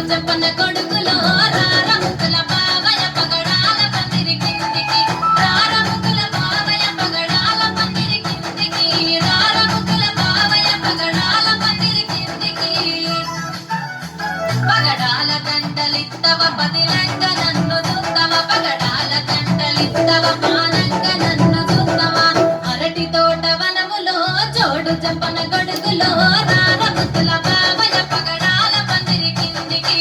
చెప్పన కొడుకులో రారముకుల బావయ పగడాల పందిరి కిందికి రారముకుల బావయ పగడాల పందిరి కిందికి రారముకుల బావయ పగడాల పందిరి కిందికి పగడాల దండలిత్తవ బదిలంగ నన్ను దుత్తవ పగడాల దండలిత్తవ పానంగ నన్ను దుత్తవ అరటి తోట వనములో జోడు చెప్పన కొడుకులో రారముకుల బావయ పగడాల పందిరి కిందికి